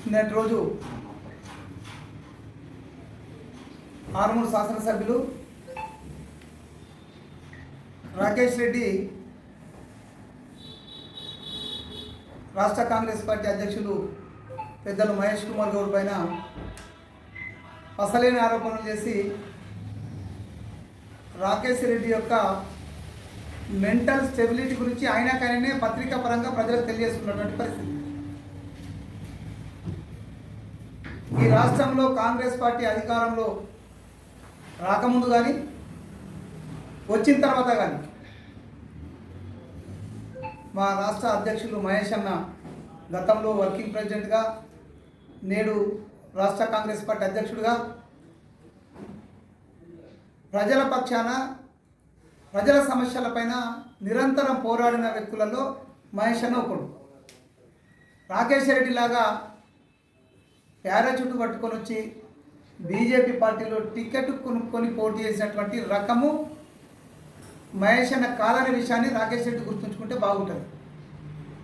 నిన్నటి రోజు ఆర్మూరు శాసనసభ్యులు రాకేష్ రెడ్డి రాష్ట్ర కాంగ్రెస్ పార్టీ అధ్యక్షులు పెద్దలు మహేష్ కుమార్ గౌడ్ పైన అసలేని ఆరోపణలు చేసి రాకేష్ రెడ్డి యొక్క మెంటల్ స్టెబిలిటీ గురించి ఆయనకైనా పత్రికా పరంగా ప్రజలకు తెలియజేస్తున్నటువంటి పరిస్థితి. ఈ రాష్ట్రంలో కాంగ్రెస్ పార్టీ అధికారంలో రాకముందు కానీ వచ్చిన తర్వాత కానీ మా రాష్ట్ర అధ్యక్షులు మహేష్ అన్న గతంలో వర్కింగ్ ప్రెసిడెంట్గా, నేడు రాష్ట్ర కాంగ్రెస్ పార్టీ అధ్యక్షుడిగా ప్రజల పక్షాన ప్రజల సమస్యలపైన నిరంతరం పోరాడిన వ్యక్తులలో మహేష్ అన్న ఒకడు. రాకేష్ రెడ్డి లాగా ప్యారాచూట్ పట్టుకొని వచ్చి బీజేపీ పార్టీలో టికెట్ కొనుక్కొని పోటీ చేసినటువంటి రకము మహేష్ అన్న కాలనే విషయాన్ని రాకేష్ రెడ్డి గుర్తుంచుకుంటే బాగుంటుంది.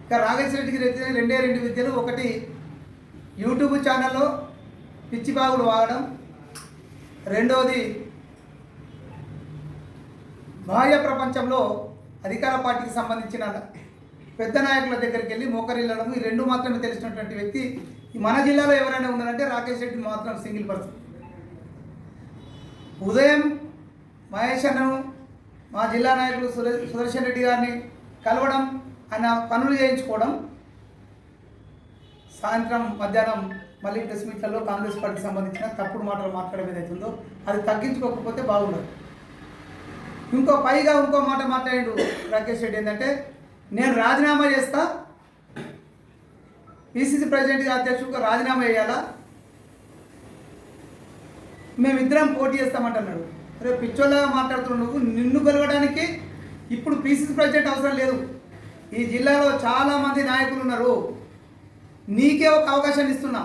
ఇక రాకేష్ రెడ్డికి రెండే రెండు విద్యలు. ఒకటి, యూట్యూబ్ ఛానల్లో పిచ్చిబాగుడు వాగడం. రెండవది, బాహ్య ప్రపంచంలో అధికార పార్టీకి సంబంధించిన పెద్ద నాయకుల దగ్గరికి వెళ్ళి మోకరిల్లడం. ఈ రెండు మాత్రమే తెలిసినటువంటి వ్యక్తి మన జిల్లాలో ఎవరైనా ఉన్నారంటే రాకేష్ రెడ్డి మాత్రం సింగిల్ పర్సన్. ఉదయం మహేష్ అన్నను మా జిల్లా నాయకులు సుదర్శన్ రెడ్డి గారిని కలవడం, ఆయన పనులు చేయించుకోవడం, సాయంత్రం మధ్యాహ్నం మళ్ళీ ప్రెస్ మీట్లలో కాంగ్రెస్ పార్టీకి సంబంధించిన తప్పుడు మాటలు మాట్లాడడం ఏదైతుందో అది తగ్గించుకోకపోతే బాగుండదు. ఇంకో మాట మాట్లాడాడు రాకేష్ రెడ్డి. ఏంటంటే, నేను రాజీనామా చేస్తా, పిసిసి ప్రెసిడెంట్గా అధ్యక్షుడిగా రాజీనామా చేయాలా, మేమిద్దరం పోటీ చేస్తామంటున్నాడు. రేపు పిచ్చోళ్ళగా మాట్లాడుతున్నావు నువ్వు. నిన్ను గెలవడానికి ఇప్పుడు పిసిసి ప్రెసిడెంట్ అవసరం లేదు. ఈ జిల్లాలో చాలామంది నాయకులు ఉన్నారు. నీకే ఒక అవకాశాన్ని ఇస్తున్నా.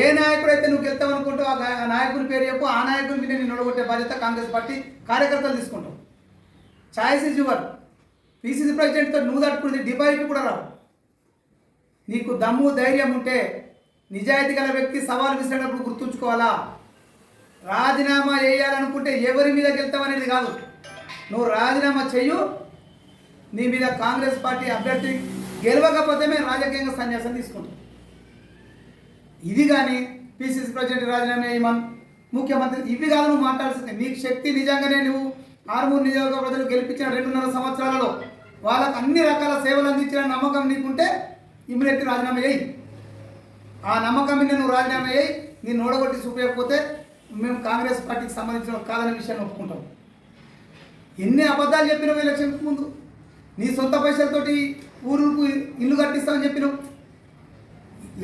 ఏ నాయకుడైతే నువ్వు గెలుతావనుకుంటూ ఆ నాయకుని పేరు చెప్పు. ఆ నాయకుని మీద నేను నిలబొట్టే బాధ్యత కాంగ్రెస్ పార్టీ కార్యకర్తలు తీసుకుంటాం. Choice is your. పిసిసి ప్రెసిడెంట్తో నువ్వు తట్టుకునేది డిపాజిట్ కూడా రావు. నీకు దమ్ము ధైర్యం ఉంటే నిజాయితీ గల వ్యక్తి సవాల్ విసిరేటప్పుడు గుర్తుంచుకోవాలా. రాజీనామా చేయాలనుకుంటే ఎవరి మీద గెలుతామనేది కాదు. నువ్వు రాజీనామా చెయ్యు. నీ మీద కాంగ్రెస్ పార్టీ అభ్యర్థి గెలవకపోతే మేము రాజకీయంగా సన్యాసం తీసుకుంటాం. ఇది కానీ పిసిసి ప్రెసిడెంట్ రాజీనామా చేయమని ముఖ్యమంత్రి ఇవి కాదు నువ్వు మాట్లాడాల్సింది. నీకు శక్తి నిజంగానే నువ్వు ఆర్మూరు నియోజకవర్గ ప్రజలు గెలిపించిన 2.5 సంవత్సరాలలో వాళ్ళకు అన్ని రకాల సేవలు అందించిన నమ్మకం నీకుంటే ఇమ్మీడియట్లీ రాజీనామా చేయి. ఆ నమ్మకం మీద నువ్వు రాజీనామా చేయి. నేను ఓడగొట్టి చూపించకపోతే మేము కాంగ్రెస్ పార్టీకి సంబంధించిన కాదనే విషయాన్ని ఒప్పుకుంటాం. ఎన్ని అబద్ధాలు చెప్పినావు ఎలక్షన్కి ముందు. నీ సొంత పైసలతోటి ఊరుకు ఇల్లు కట్టిస్తామని చెప్పినావు.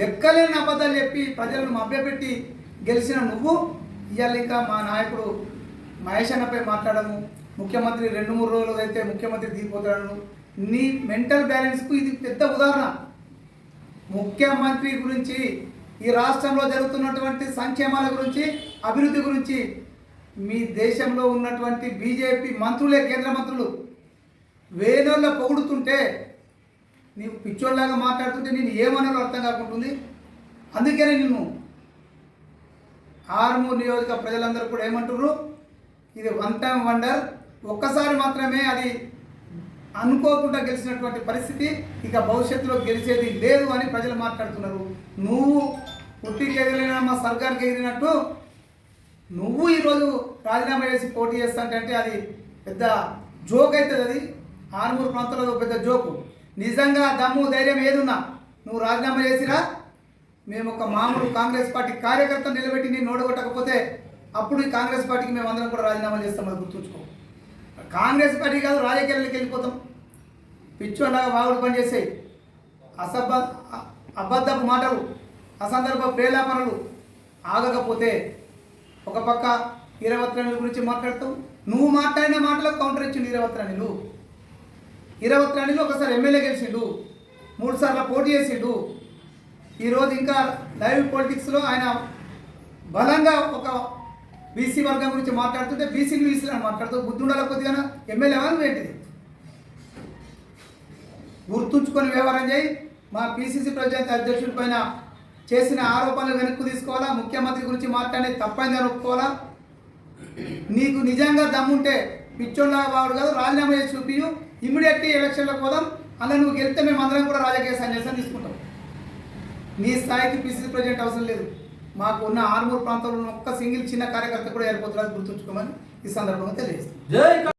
లెక్కలేని అబద్ధాలు చెప్పి ప్రజలను మభ్యపెట్టి గెలిచిన నువ్వు ఇవాళ ఇంకా మా నాయకుడు మహేష్ అన్నపై మాట్లాడము, ముఖ్యమంత్రి 2-3 రోజులు అయితే ముఖ్యమంత్రి దిగిపోతాడు. నీ మెంటల్ బ్యాలెన్స్కు ఇది పెద్ద ఉదాహరణ. ముఖ్యమంత్రి గురించి, ఈ రాష్ట్రంలో జరుగుతున్నటువంటి సంక్షేమాల గురించి, అభివృద్ధి గురించి మీ దేశంలో ఉన్నటువంటి బీజేపీ మంత్రులే, కేంద్ర మంత్రులు వేణోళ్ళ పొగుడుతుంటే నీవు పిచ్చోళ్ళలాగా మాట్లాడుతుంటే నేను ఏమన్నాలో అర్థం కాకుంటుంది. అందుకనే నిన్ను ఆర్మూరు నియోజక ప్రజలందరూ కూడా ఏమంటున్నారు, ఇది వన్ టైం వండర్, ఒక్కసారి మాత్రమే అది అనుకోకుండా గెలిచినటువంటి పరిస్థితి, ఇక భవిష్యత్తులో గెలిచేది లేదు అని ప్రజలు మాట్లాడుతున్నారు. నువ్వు పుట్టికి ఎదిరిన మా సర్కార్కి ఎదిరినట్టు నువ్వు ఈరోజు రాజీనామా చేసి పోటీ చేస్తాంటే అది పెద్ద జోక్ అవుతుంది. అది ఆర్మూరు ప్రాంతంలో పెద్ద జోకు. నిజంగా దమ్ము ధైర్యం ఏదున్నా నువ్వు రాజీనామా చేసిరా, మేము ఒక మామూలు కాంగ్రెస్ పార్టీ కార్యకర్తను నిలబెట్టి నేను ఓడగొట్టకపోతే అప్పుడు ఈ కాంగ్రెస్ పార్టీకి మేము అందరం కూడా రాజీనామా చేస్తాం. అది గుర్తుంచుకో. కాంగ్రెస్ పార్టీ కాదు, రాజకీయాలకు వెళ్ళిపోతాం. పిచ్చోళ్ళగా బాగుడు పనిచేసాయి. అబద్ధపు మాటలు, అసందర్భ ప్రేలాపనలు ఆగకపోతే ఒక పక్క ఈరవత్రాణుల గురించి మాట్లాడతావు. నువ్వు మాట్లాడిన మాటలకు కౌంటర్ ఇచ్చిండు ఈరవత్రాణులు. ఈరవత్రాణులు ఒకసారి ఎమ్మెల్యే గెలిచిండు, 3 సార్లు పోటీ చేసిండు. ఈరోజు ఇంకా లైవ్ పాలిటిక్స్లో ఆయన బలంగా ఒక బీసీ వర్గం గురించి మాట్లాడుతుంటే బీసీలు అని మాట్లాడుతూ బుద్ధుండాల కొద్దిగా ఎమ్మెల్యే వాళ్ళు ఏంటిది గుర్తుంచుకొని వ్యవహారం చేయి. మా పిసిసి ప్రెసిడెంట్ అధ్యక్షుడి పైన చేసిన ఆరోపణలు వెనక్కు తీసుకోవాలా, ముఖ్యమంత్రి గురించి మాట్లాడే తప్పైందని ఒప్పుకోవాలా. నీకు నిజంగా దమ్ముంటే పిచ్చోళ్ళ వాడు కాదు, రాజీనామా చేసి చూపియు, ఇమ్మీడియట్లీ ఎలక్షన్లకు పోదాం. అలా నువ్వు గెలిస్తే మేము అందరం కూడా రాజకీయ సన్యాసం తీసుకుంటాం. నీ స్థాయికి పిసిసి ప్రెసిడెంట్ అవసరం లేదు. మాకు ఉన్న ఆర్మూర్ ప్రాంతంలో ఉన్న ఒక్క సింగిల్ చిన్న కార్యకర్త కూడా ఏర్పడుతుంది, గుర్తుంచుకోమని ఈ సందర్భంగా తెలియజేస్తాం.